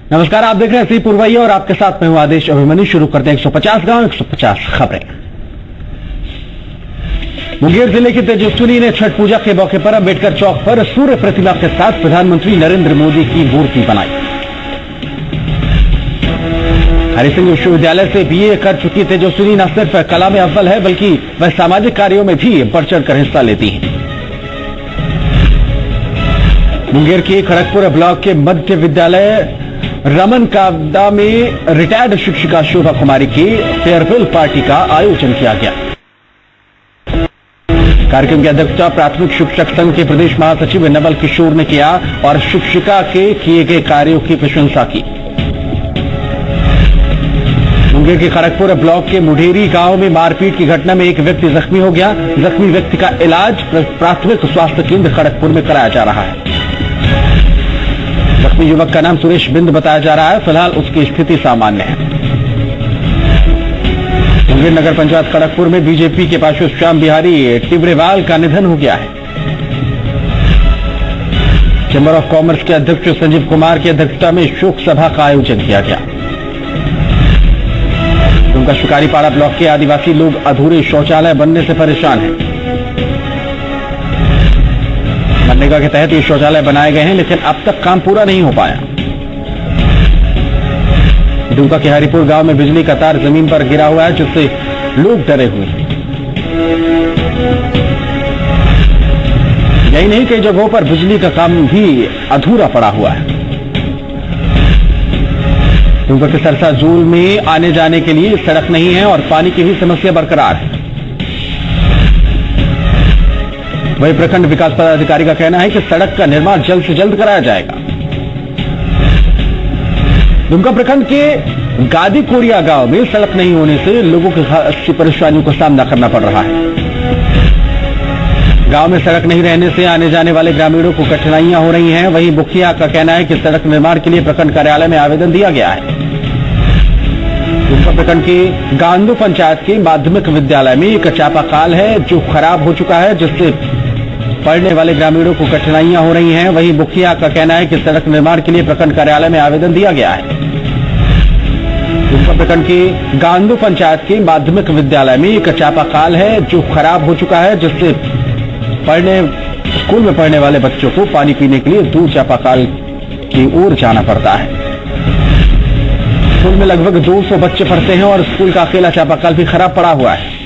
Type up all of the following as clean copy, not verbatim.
नमस्कार, आप देख रहे हैं सी पुरवैया और आपके साथ मैं हूं आदेश अभिमन्यु। शुरू करते हैं 150 गांव 150 खबरें। मुंगेर जिले की तेजस्विनी ने छठ पूजा के मौके पर अंबेडकर चौक पर सूर्य प्रतिमा के साथ प्रधानमंत्री नरेंद्र मोदी की मूर्ति बनाई। हरिसिंह विश्वविद्यालय से बीए कर चुकी तेजस्विनी न सिर्फ कला में अव्वल है बल्कि वह सामाजिक कार्यों में भी बढ़ चढ़कर हिस्सा लेती हैं। मुंगेर के खड़गपुर ब्लॉक के मध्य विद्यालय रमन कावदा में रिटायर्ड शिक्षिका शोभा कुमारी की फेयरवेल पार्टी का आयोजन किया गया। कार्यक्रम की अध्यक्षता प्राथमिक शिक्षक संघ के प्रदेश महासचिव नवल किशोर ने किया और शिक्षिका के किए गए कार्यों की प्रशंसा की। मुंगेर के खड़गपुर ब्लॉक के मुढेरी गांव में मारपीट की घटना में एक व्यक्ति जख्मी हो गया। जख्मी व्यक्ति का इलाज प्राथमिक स्वास्थ्य केंद्र खड़गपुर में कराया जा रहा है। जख्मी युवक का नाम सुरेश बिंद बताया जा रहा है। फिलहाल उसकी स्थिति सामान्य है। मुंगेर नगर पंचायत खड़गपुर में बीजेपी के पार्षद श्याम बिहारी टिबरेवाल का निधन हो गया है। चैंबर ऑफ कॉमर्स के अध्यक्ष संजीव कुमार की अध्यक्षता में शोक सभा का आयोजन किया गया। उनका शिकारीपाड़ा ब्लॉक के आदिवासी लोग अधूरे शौचालय बनने से परेशान हैं। मनरेगा के तहत ये शौचालय बनाए गए हैं लेकिन अब तक काम पूरा नहीं हो पाया। दुमका के हरिपुर गांव में बिजली का तार जमीन पर गिरा हुआ है जिससे लोग डरे हुए हैं। यही नहीं, कई जगहों पर बिजली का काम भी अधूरा पड़ा हुआ है। दुमका के सरसा जोल में आने जाने के लिए सड़क नहीं है और पानी की भी समस्या बरकरार है। वही प्रखंड विकास पदाधिकारी का कहना है कि सड़क का निर्माण जल्द से जल्द कराया जाएगा। दुमका प्रखंड के गादी कोरिया गांव में सड़क नहीं होने से लोगों को खासी परेशानियों का सामना करना पड़ रहा है। गांव में सड़क नहीं रहने से आने जाने वाले ग्रामीणों को कठिनाइयां हो रही हैं। वहीं मुखिया का कहना है कि सड़क निर्माण के लिए प्रखंड कार्यालय में आवेदन दिया गया है। दुमका प्रखंड के गांधू पंचायत के माध्यमिक विद्यालय में एक चापाकल है जो खराब हो चुका है जिससे पढ़ने वाले ग्रामीणों को कठिनाइयां हो रही हैं। वहीं मुखिया का कहना है कि सड़क निर्माण के लिए प्रखंड कार्यालय में आवेदन दिया गया है। दुमका प्रखंड के गांधू पंचायत के माध्यमिक विद्यालय में एक चापाकल है जो खराब हो चुका है जिससे स्कूल में पढ़ने वाले बच्चों को पानी पीने के लिए दूर चापाकल की ओर जाना पड़ता है। स्कूल में लगभग 200 बच्चे पढ़ते हैं और स्कूल का अकेला चापाकल भी खराब पड़ा हुआ है।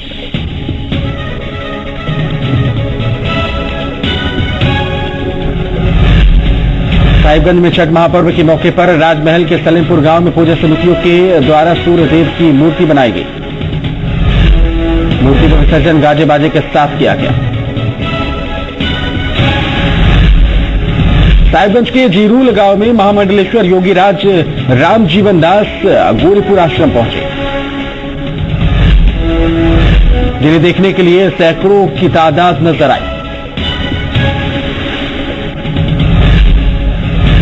साहिबगंज में छठ महापर्व के मौके पर राजमहल के सलेमपुर गांव में पूजा समितियों के द्वारा सूर्य देव की मूर्ति बनाई गई। मूर्ति का विसर्जन गाजे बाजे के साथ किया गया। साहिबगंज के जीरूल गांव में महामंडलेश्वर योगी राज राम जीवन दास गोरीपुर आश्रम पहुंचे, जिन्हें देखने के लिए सैकड़ों की तादाद नजर आई।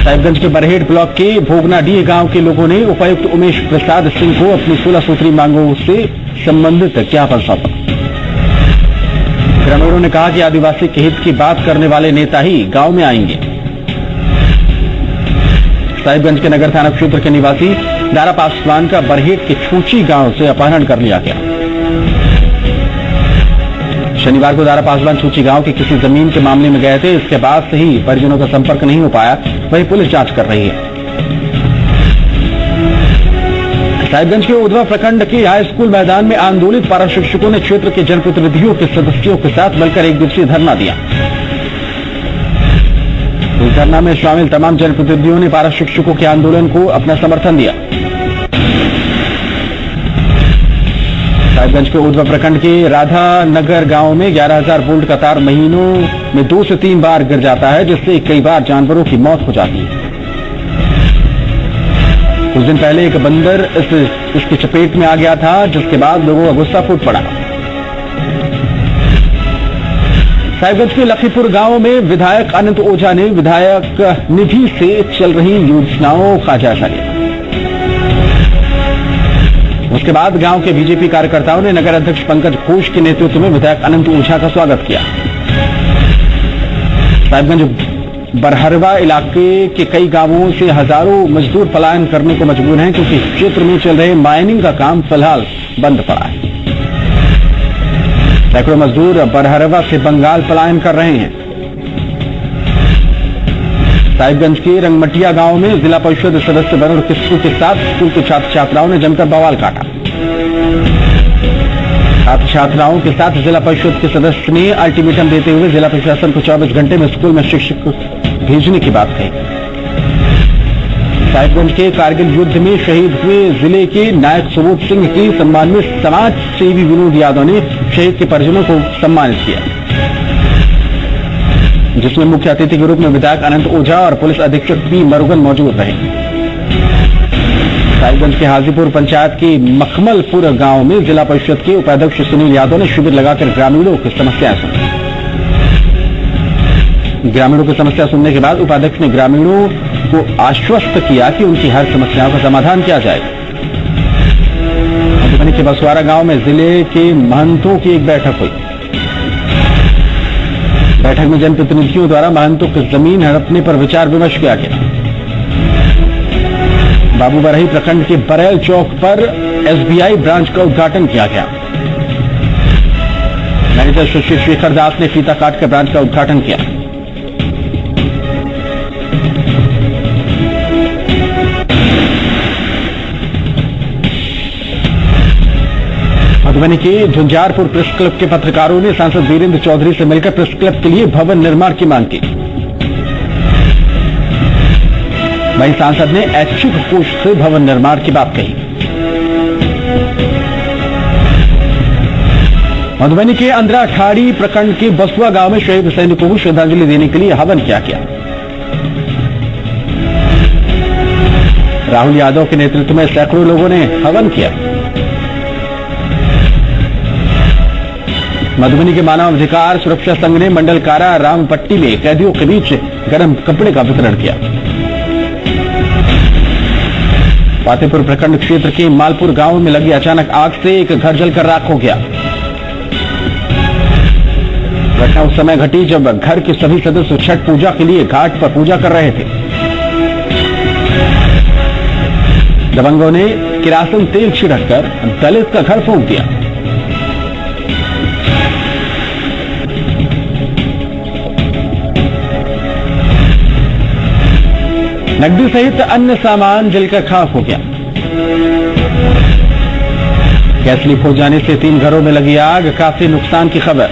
साहिबगंज के बरहेट ब्लॉक के भोगनाडीह गांव के लोगों ने उपायुक्त उमेश प्रसाद सिंह को अपनी 16 सूत्री मांगों से संबंधित ज्ञापन सौंपा। ग्रामीणों ने कहा कि आदिवासी के हित की बात करने वाले नेता ही गांव में आएंगे। साहिबगंज के नगर थाना क्षेत्र के निवासी दारा पासवान का बरहेट के छूची गांव से अपहरण कर लिया गया। शनिवार को दारा पासवान छूची गांव की किसी जमीन के मामले में गए थे। इसके बाद से ही परिजनों का संपर्क नहीं हो पाया। वही पुलिस जांच कर रही है। साहिबगंज के उधवा प्रखंड के हाई स्कूल मैदान में आंदोलित पारा शिक्षकों ने क्षेत्र के जनप्रतिनिधियों के सदस्यों के साथ मिलकर एक दिवसीय धरना दिया। इस धरना में शामिल तमाम जनप्रतिनिधियों ने पारा शिक्षकों के आंदोलन को अपना समर्थन दिया। साहिबगंज के उधवा प्रखंड के राधा नगर गांव में 11,000 वोल्ट का तार महीनों में 2 से 3 बार गिर जाता है जिससे कई बार जानवरों की मौत हो जाती है। कुछ दिन पहले एक बंदर इसकी चपेट में आ गया था जिसके बाद लोगों का गुस्सा फूट पड़ा। साहिबगंज के लखीपुर गांव में विधायक अनंत ओझा ने विधायक निधि से चल रही योजनाओं का जायजा लिया। उसके बाद गांव के बीजेपी कार्यकर्ताओं ने नगर अध्यक्ष पंकज घोष के नेतृत्व में विधायक अनंत ओझा का स्वागत किया। साहिबगंज बरहरवा इलाके के कई गांवों से हजारों मजदूर पलायन करने को मजबूर हैं क्योंकि क्षेत्र में चल रहे माइनिंग का काम फिलहाल बंद पड़ा है। सैकड़ों मजदूर बरहरवा से बंगाल पलायन कर रहे हैं। साहिबगंज के रंगमटिया गांव में जिला परिषद सदस्य वरुण किस्कू के साथ स्कूल के छात्र छात्राओं ने जमकर बवाल काटा। छात्र छात्राओं के साथ जिला परिषद के सदस्य ने अल्टीमेटम देते हुए जिला प्रशासन को 24 घंटे में स्कूल में शिक्षक भेजने की बात कही। साहिबगंज के कारगिल युद्ध में शहीद हुए जिले के नायक सुबोध सिंह की सम्मान में समाज सेवी विनोद यादव ने शहीद के परिजनों को सम्मानित किया, जिसमें मुख्य अतिथि के रूप में विधायक अनंत ओझा और पुलिस अधीक्षक पी मरुगन मौजूद रहे। साहिबगंज के हाजीपुर पंचायत के मखमलपुर गांव में जिला परिषद के उपाध्यक्ष सुनील यादव ने शिविर लगाकर ग्रामीणों की समस्याएं सुनी। ग्रामीणों की समस्या सुनने के बाद उपाध्यक्ष ने ग्रामीणों को आश्वस्त किया कि उनकी हर समस्याओं का समाधान किया जाएगा। मधुबनी के बसवारा गांव में जिले के महंतों की एक बैठक हुई। बैठक में जनप्रतिनिधियों द्वारा महंतों की जमीन हड़पने पर विचार विमर्श किया गया। बाबूबरही प्रखंड के बरेल चौक पर एसबीआई ब्रांच का उद्घाटन किया गया। मैनेजर सुशील शेखर दास ने फीता काटकर ब्रांच का उद्घाटन किया। मधुबनी के झुंझारपुर प्रेस क्लब के पत्रकारों ने सांसद वीरेंद्र चौधरी से मिलकर प्रेस क्लब के लिए भवन निर्माण की मांग की। वहीं सांसद ने ऐच्छिक कोष से भवन निर्माण की बात कही। मधुबनी के अंद्राठाड़ी प्रखंड के बसुआ गांव में शहीद सैनिकों को श्रद्धांजलि देने के लिए हवन किया गया। राहुल यादव के नेतृत्व में सैकड़ों लोगों ने हवन किया। मधुबनी के मानव अधिकार सुरक्षा संघ ने मंडल कारा रामपट्टी में कैदियों के बीच गर्म कपड़े का वितरण किया। फतेहपुर प्रखंड क्षेत्र के मालपुर गांव में लगी अचानक आग से एक घर जलकर राख हो गया। घटना उस समय घटी जब घर के सभी सदस्य छठ पूजा के लिए घाट पर पूजा कर रहे थे। दबंगों ने किरासन तेल छिड़ककर दलित का घर फूंक दिया। नकदी सहित अन्य सामान जलकर खाक हो गया। गैस लीक हो जाने से 3 घरों में लगी आग, काफी नुकसान की खबर।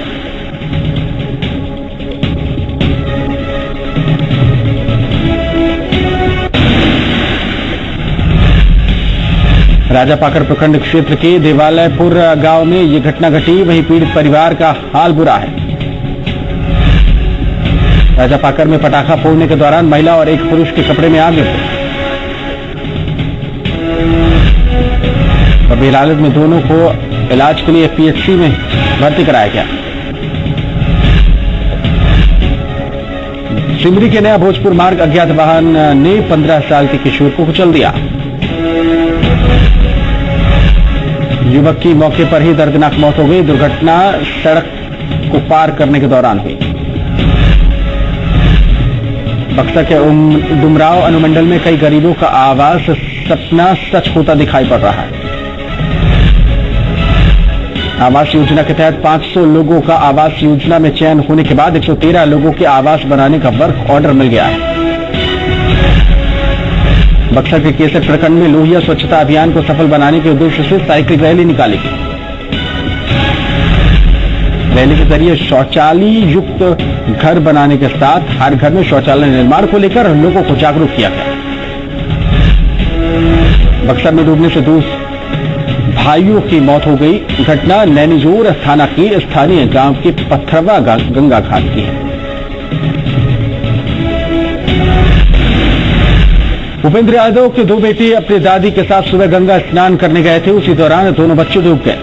राजापाकर प्रखंड क्षेत्र के देवालयपुर गांव में यह घटना घटी। वहीं पीड़ित परिवार का हाल बुरा है। राजापाकर में पटाखा फोड़ने के दौरान महिला और एक पुरुष के कपड़े में आग लग गई। गंभीर हालत में दोनों को इलाज के लिए पीएचसी में भर्ती कराया गया। सिमरी के नया भोजपुर मार्ग अज्ञात वाहन ने 15 साल के किशोर को कुचल दिया। युवक की मौके पर ही दर्दनाक मौत हो गई। दुर्घटना सड़क को पार करने के दौरान हुई। बक्सर के डुमराव अनुमंडल में कई गरीबों का आवास सपना सच होता दिखाई पड़ रहा है। आवास योजना के तहत 500 लोगों का आवास योजना में चयन होने के बाद 113 लोगों के आवास बनाने का वर्क ऑर्डर मिल गया है। बक्सर के केसर प्रखंड में लोहिया स्वच्छता अभियान को सफल बनाने के उद्देश्य से साइकिल रैली निकाली गई। रैली के जरिए शौचालय युक्त घर बनाने के साथ हर घर में शौचालय निर्माण को लेकर लोगों को जागरूक किया गया। बक्सर में डूबने से 2 भाइयों की मौत हो गई। घटना नैनीजोर थाना के स्थानीय गांव के पत्थरवा गंगा घाट की है। भूपेंद्र यादव के 2 बेटे अपनी दादी के साथ सुबह गंगा स्नान करने गए थे। उसी दौरान दोनों बच्चे डूब गए।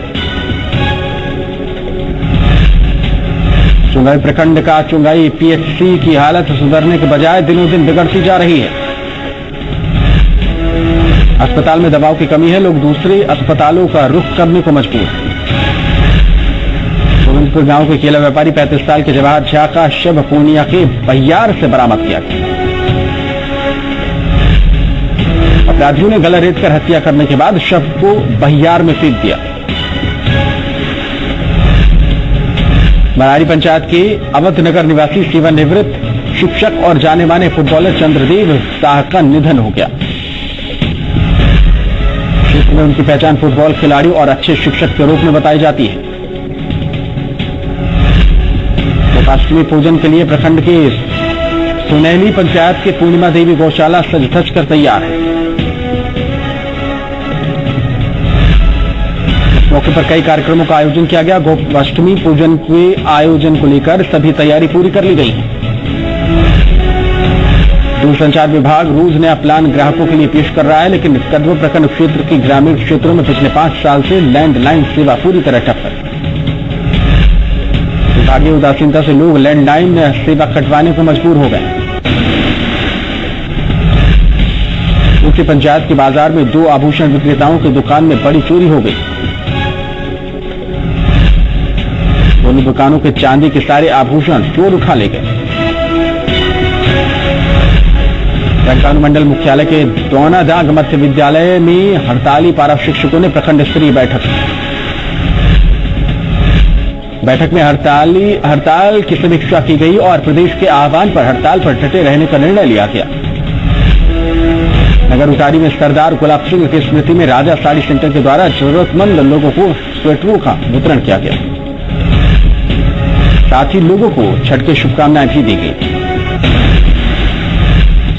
चुंगाई प्रखंड का चुंगाई पीएचसी की हालत सुधरने के बजाय दिनों दिन बिगड़ती जा रही है। अस्पताल में दवाओं की कमी है। लोग दूसरे अस्पतालों का रुख करने को मजबूर हैं। गोविंदपुर गांव के केला व्यापारी 35 साल के जवाहर झा का शव पूर्णिया के बहियार से बरामद किया गया। अपराधियों ने गला रेत कर हत्या करने के बाद शव को बहियार में फेंक दिया। बरारी पंचायत के अवध नगर निवासी सेवानिवृत्त शिक्षक और जाने माने फुटबॉलर चंद्रदेव शाह का निधन हो गया। क्षेत्र में उनकी पहचान फुटबॉल खिलाड़ी और अच्छे शिक्षक के रूप में बताई जाती है। गोपाष्टमी पूजन के लिए प्रखंड के सुनैली पंचायत के पूर्णिमा देवी गौशाला सज धज कर तैयार है। इस मौके पर कई कार्यक्रमों का आयोजन किया गया। गोपाष्टमी पूजन के आयोजन को लेकर सभी तैयारी पूरी कर ली गई है। दूरसंचार विभाग रोज नया प्लान ग्राहकों के लिए पेश कर रहा है, लेकिन कदवा प्रखंड क्षेत्र के ग्रामीण क्षेत्रों में पिछले 5 साल से लैंडलाइन सेवा पूरी तरह ठप है। विभागीय उदासीनता से लोग लैंडलाइन सेवा कटवाने को मजबूर हो गए। उनकी पंचायत के बाजार में 2 आभूषण विक्रेताओं की दुकान में बड़ी चोरी हो गई। दोनों दुकानों के चांदी के सारे आभूषण चोर उठा ले गए। रंकाणु मंडल मुख्यालय के दोनादाग मध्य विद्यालय में हड़ताली पारा शिक्षकों ने प्रखंड स्तरीय बैठक में हड़ताल की समीक्षा की गई और प्रदेश के आह्वान पर हड़ताल पर डटे रहने का निर्णय लिया गया। नगर उटारी में सरदार गुलाब सिंह की स्मृति में राजा साड़ी सेंटर के द्वारा जरूरतमंद लोगों को स्वेटरों का वितरण किया गया। साथ ही लोगों को छठ की शुभकामनाएं भी दी गई।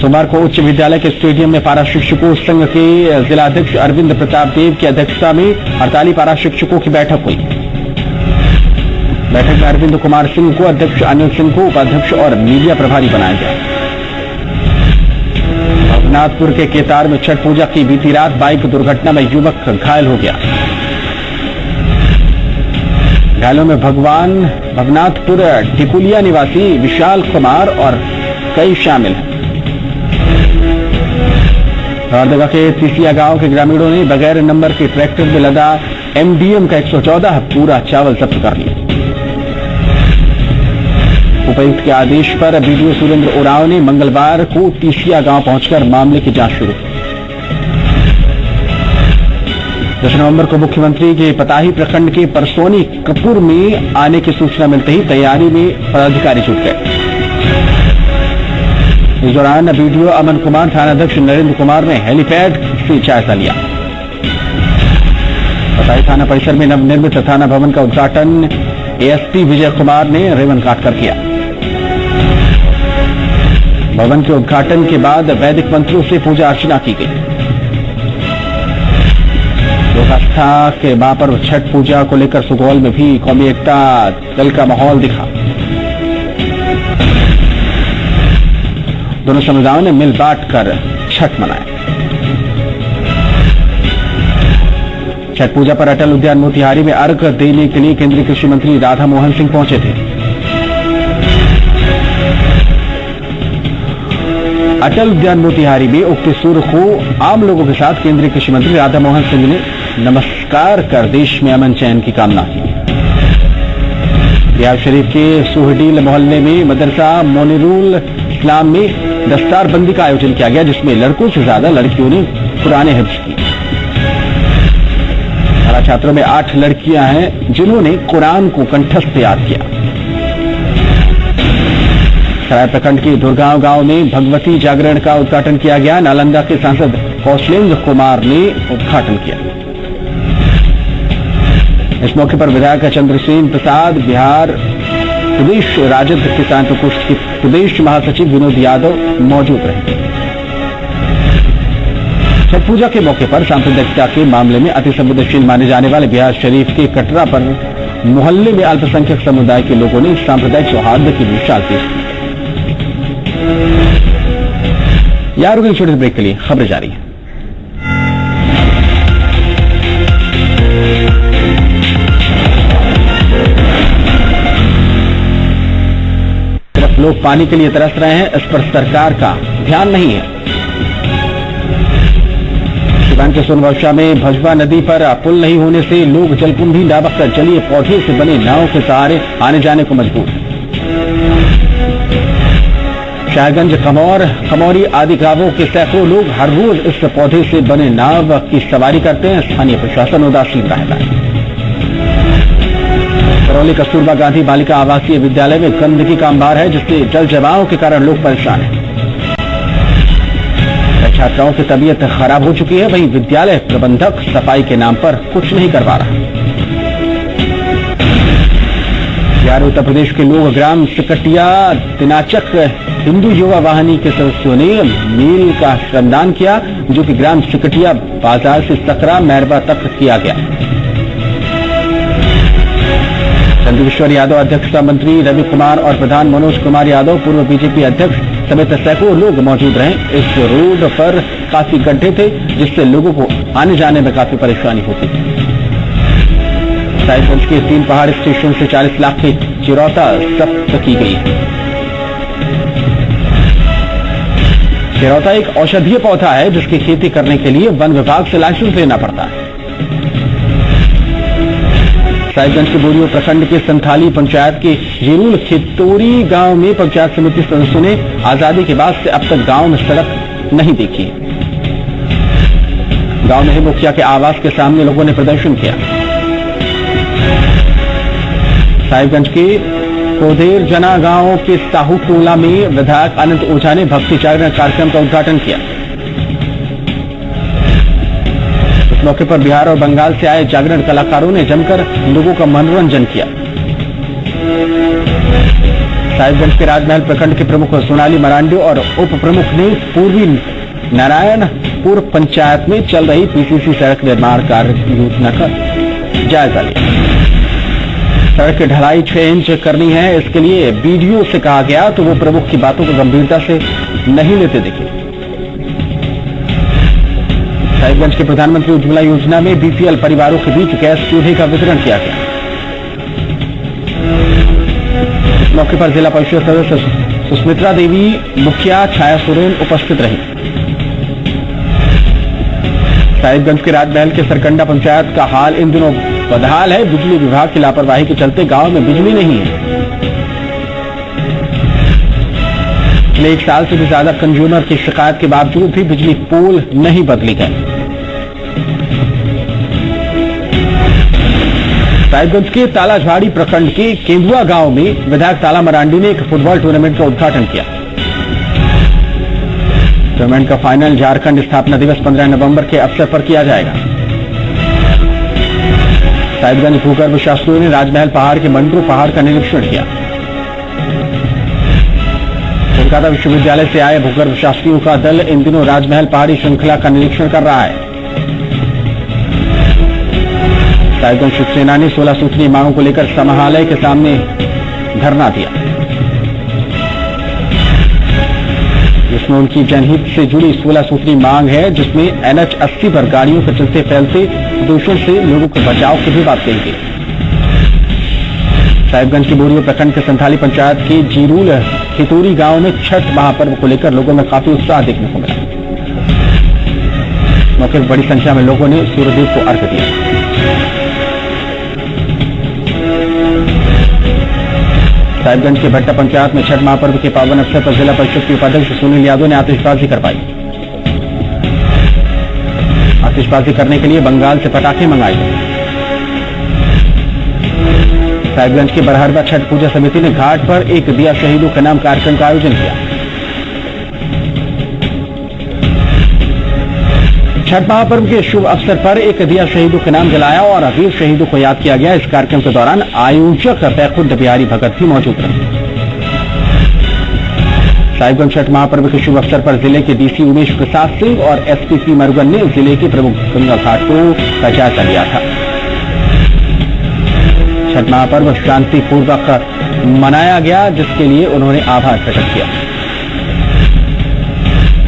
सोमवार को उच्च विद्यालय के स्टेडियम में पारा शिक्षकों संघ के जिलाध्यक्ष अरविंद प्रताप देव की अध्यक्षता में हड़ताली पारा शिक्षकों की बैठक हुई। बैठक में अरविंद कुमार सिंह को अध्यक्ष, अनिल सिंह को उपाध्यक्ष और मीडिया प्रभारी बनाया गया। भवनाथपुर के केतार में छठ पूजा की बीती रात बाइक दुर्घटना में युवक घायल हो गया। घायलों में भवनाथपुर टिकुलिया निवासी विशाल कुमार और कई शामिल हैं। लोहरदगा के तिसिया गांव के ग्रामीणों ने बगैर नंबर के ट्रैक्टर में लदा एमडीएम का 114 पूरा चावल जब्त कर लिया। उपायुक्त के आदेश पर बीडीओ सुरेंद्र उरांव ने मंगलवार को तिसिया गांव पहुंचकर मामले की जांच शुरू की। 10 नवंबर को मुख्यमंत्री के पताही प्रखंड के परसोनी कपूर में आने की सूचना मिलते ही तैयारी में पदाधिकारी जुट गए। इस दौरान बीडीओ अमन कुमार, थानाध्यक्ष नरेंद्र कुमार ने हेलीपैड से जायजा लिया। पताही थाना परिसर में नवनिर्मित थाना भवन का उद्घाटन एएसपी विजय कुमार ने रिबन काटकर किया। भवन के उद्घाटन के बाद वैदिक मंत्रों से पूजा अर्चना की गई। लोक आस्था के महापर्व छठ पूजा को लेकर सुगौल में भी कौमी एकता दल का माहौल दिखा। दोनों समुदायों ने मिल बांट कर छठ मनाया। छठ पूजा पर अटल उद्यान मोतिहारी में अर्घ देने के लिए केंद्रीय कृषि मंत्री राधा मोहन सिंह पहुंचे थे। अटल उद्यान मोतिहारी में उगते सूर्य को आम लोगों के साथ केंद्रीय कृषि मंत्री राधा मोहन सिंह ने नमस्कार कर देश में अमन चैन की कामना की। बिहार शरीफ के सुहडील मोहल्ले में मदरसा मोनिरुल इस्लाम में दस्तारबंदी का आयोजन किया गया, जिसमें लड़कों से ज्यादा लड़कियों ने कुरान हिफ्ज की। छात्रों में 8 लड़कियां हैं जिन्होंने कुरान को कंठस्थ याद किया। सराय प्रखंड के दुर्गांव गांव में भगवती जागरण का उद्घाटन किया गया। नालंदा के सांसद कौशलेंद्र कुमार ने उद्घाटन किया। इस मौके पर विधायक चंद्रसेन प्रसाद, बिहार प्रदेश राजद किसान प्रकोष्ठ के प्रदेश महासचिव विनोद यादव मौजूद रहे। छठ पूजा के मौके पर सांप्रदायिकता के मामले में अति संवेदनशील माने जाने वाले बिहार शरीफ के कटरा पर मोहल्ले में अल्पसंख्यक समुदाय के लोगों ने सांप्रदायिक सौहार्द की मिसाल पेश की। यार रुकिए छोटे ब्रेक के लिए, खबरें जारी हैं। लोग पानी के लिए तरस रहे हैं, इस पर सरकार का ध्यान नहीं है। शिवान के सोनवर्षा में भजवा नदी पर पुल नहीं होने से लोग जलकुंभी नावक कर जलीय पौधे से बने नाव के सहारे आने जाने को मजबूर। शाहगंज, कमौरी आदि गांवों के सैकड़ों लोग हर रोज इस पौधे से बने नाव की सवारी करते हैं। स्थानीय प्रशासन उदासीन रहता है। करौली कस्तूरबा गांधी बालिका आवासीय विद्यालय में गंदगी का अंबार है, जिससे जल जमाव के कारण लोग परेशान हैं। छात्राओं की तबीयत खराब हो चुकी है, वहीं विद्यालय प्रबंधक सफाई के नाम पर कुछ नहीं करवा रहा। बिहार उत्तर प्रदेश के लोग ग्राम सिकटिया दिनाचक हिंदू युवा वाहिनी के सदस्यों ने मील का श्रमदान किया, जो कि ग्राम सिकटिया बाजार से सकरा मैरबा तक किया गया। चंद्रकिशोर यादव, अध्यक्षता मंत्री रवि कुमार और प्रधान मनोज कुमार यादव, पूर्व बीजेपी अध्यक्ष समेत सैकड़ों लोग मौजूद रहे। इस रोड पर काफी गड्ढे थे, जिससे लोगों को आने जाने में काफी परेशानी होती थी। साहिबगंज के 3 पहाड़ स्टेशन से 40 लाख की चिरौता जब्त की गई है। चिरौता एक औषधीय पौधा है, जिसकी खेती करने के लिए वन विभाग से लाइसेंस लेना पड़ता है। साहिबगंज के बोरियो प्रखंड के संथाली पंचायत के जीरूल खेतोरी गांव में पंचायत समिति सदस्यों ने आजादी के बाद से अब तक गांव में सड़क नहीं देखी। गांव में ही मुखिया के आवास के सामने लोगों ने प्रदर्शन किया। साहिबगंज के कोदेर जना गांव के साहू टोला में विधायक अनंत ओझा ने भक्ति जागरण कार्यक्रम का उद्घाटन किया। इस मौके पर बिहार और बंगाल से आए जागरण कलाकारों ने जमकर लोगों का मनोरंजन किया। साहिबगंज के राजमहल प्रखंड के प्रमुख सोनाली मरांडी और उप प्रमुख ने पूर्वी नारायणपुर पंचायत में चल रही पीसीसी सड़क निर्माण कार्य योजना का जायजा लिया। सड़क की ढलाई 6 इंच करनी है, इसके लिए बीडीओ से कहा गया तो वो प्रमुख की बातों को गंभीरता से नहीं लेते दिखे। साहिबगंज के प्रधानमंत्री उज्ज्वला योजना में बीपीएल परिवारों के बीच गैस चूल्हे का वितरण किया गया। इस मौके पर जिला परिषद सदस्य सुस्मित्रा देवी, मुखिया छाया सोरेन उपस्थित रही। साहिबगंज के राजमहल के सरकंडा पंचायत का हाल इन दिनों बदहाल है। बिजली विभाग की लापरवाही के चलते गांव में बिजली नहीं है। पिछले 1 साल से भी ज्यादा कंज्यूमर की शिकायत के बावजूद भी बिजली पोल नहीं बदली गए। साहिबगंज के तालाझाड़ी प्रखंड के केंदुआ गांव में विधायक ताला मरांडी ने एक फुटबॉल टूर्नामेंट का उद्घाटन किया। टूर्नामेंट का फाइनल झारखंड स्थापना दिवस 15 नवंबर के अवसर पर किया जाएगा। साहिबगंज भूगर्भ शास्त्रियों ने राजमहल पहाड़ के मंडरू पहाड़ का निरीक्षण किया। कोलकाता विश्वविद्यालय से आए भूगर्भ शास्त्रियों का दल इन दिनों राजमहल पहाड़ी श्रृंखला का निरीक्षण कर रहा है। साहिबगंज शिवसेना ने 16 सूत्री मांगों को लेकर समाहरणालय के सामने धरना दिया, जिसमें उनकी जनहित से जुड़ी 16 सूत्री मांग है, जिसमें NH 80 पर गाड़ियों के चलते फैलते प्रदूषण से लोगों को बचाव की भी बात कही गई। साहिबगंज के बोरियो प्रखंड के संथाली पंचायत के जीरूल खेतोरी गांव में छठ महापर्व को लेकर लोगों में काफी उत्साह देखने को मिला। मौके पर बड़ी संख्या में लोगों ने सूर्यदेव को अर्घ्य दिया। साहिबगंज के भट्टा पंचायत में छठ महापर्व के पावन अवसर पर जिला परिषद के उपाध्यक्ष सुनील यादव ने आतिशबाजी करवाई। आतिशबाजी करने के लिए बंगाल से पटाखे मंगाए गए। साहिबगंज के बरहरवा छठ पूजा समिति ने घाट पर एक दिया शहीदों के नाम कार्यक्रम का आयोजन किया। छठ महापर्व के शुभ अवसर पर एक दिया शहीदों के नाम जलाया और वीर शहीदों को याद किया गया। इस कार्यक्रम के दौरान आयोजक बैकुंठ बिहारी भगत भी मौजूद रहे। साहिबगंज छठ महापर्व के शुभ अवसर पर जिले के डीसी उमेश प्रसाद सिंह और एसपी पी मरुगन ने जिले के प्रमुख गंगा घाटों का जायजा लिया था। छठ महापर्व शांतिपूर्वक मनाया गया, जिसके लिए उन्होंने आभार प्रकट किया।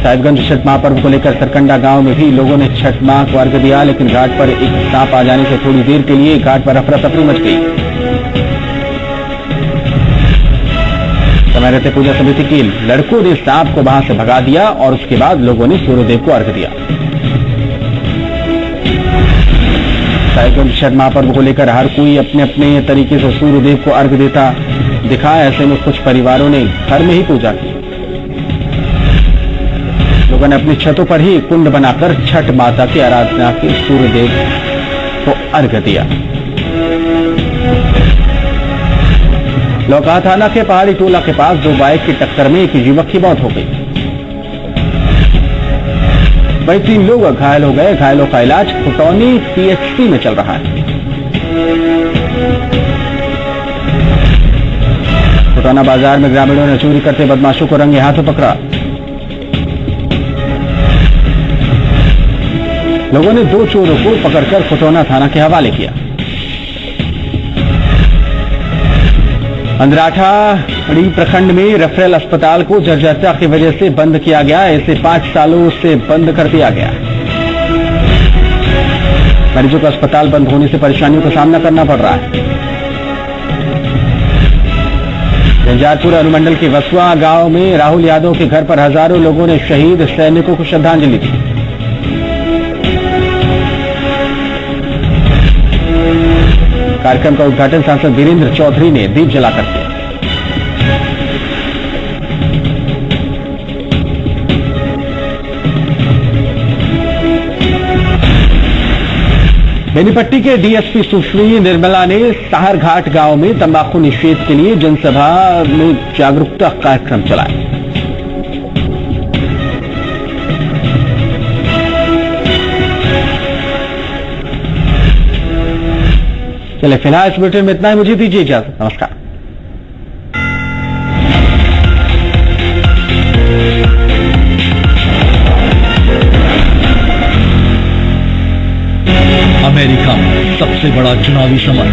साहिबगंज छठ महापर्व को लेकर सरकंडा गांव में भी लोगों ने छठ मां को अर्घ्य दिया, लेकिन घाट पर एक सांप आ जाने से थोड़ी देर के लिए घाट पर अफरा तफरी मच गई। समय रहते पूजा समिति के लड़कों ने सांप को वहां से भगा दिया और उसके बाद लोगों ने सूर्यदेव को अर्घ्य दिया। दिखाया। छठ महापर्व को लेकर हर कोई अपने अपने तरीके से सूर्य देव को अर्घ देता दिखा। ऐसे में कुछ परिवारों ने घर में ही पूजा की। लोगों ने अपनी छतों पर ही कुंड बनाकर छठ माता की आराधना की, सूर्य देव को अर्घ दिया। लौका थाना के पहाड़ी टोला के पास दो बाइक की टक्कर में एक युवक की मौत हो गई, वहीं 3 लोग घायल हो गए। घायलों का इलाज खुटौनी पीएचसी में चल रहा है। खुटौना बाजार में ग्रामीणों ने चोरी करते बदमाशों को रंगे हाथों पकड़ा। लोगों ने 2 चोरों को पकड़कर खुटौना थाना के हवाले किया। अंद्राठाड़ी प्रखंड में रेफरल अस्पताल को जर्जरता की वजह से बंद किया गया। इसे 5 सालों से बंद कर दिया गया। मरीजों को अस्पताल बंद होने से परेशानियों का सामना करना पड़ रहा है। झंझारपुर अनुमंडल के वसुआ गांव में राहुल यादव के घर पर हजारों लोगों ने शहीद सैनिकों को श्रद्धांजलि दी। कार्यक्रम का उद्घाटन सांसद वीरेंद्र चौधरी ने दीप जलाकर किया। बेनीपट्टी के डीएसपी सुश्री निर्मला ने साहरघाट गांव में तंबाकू निषेध के लिए जनसभा में जागरूकता कार्यक्रम चलाया। चलिए फिलहाल इस बुलेटिन में इतना ही। मुझे दीजिए इजाजत। नमस्कार। अमेरिका में सबसे बड़ा चुनावी समर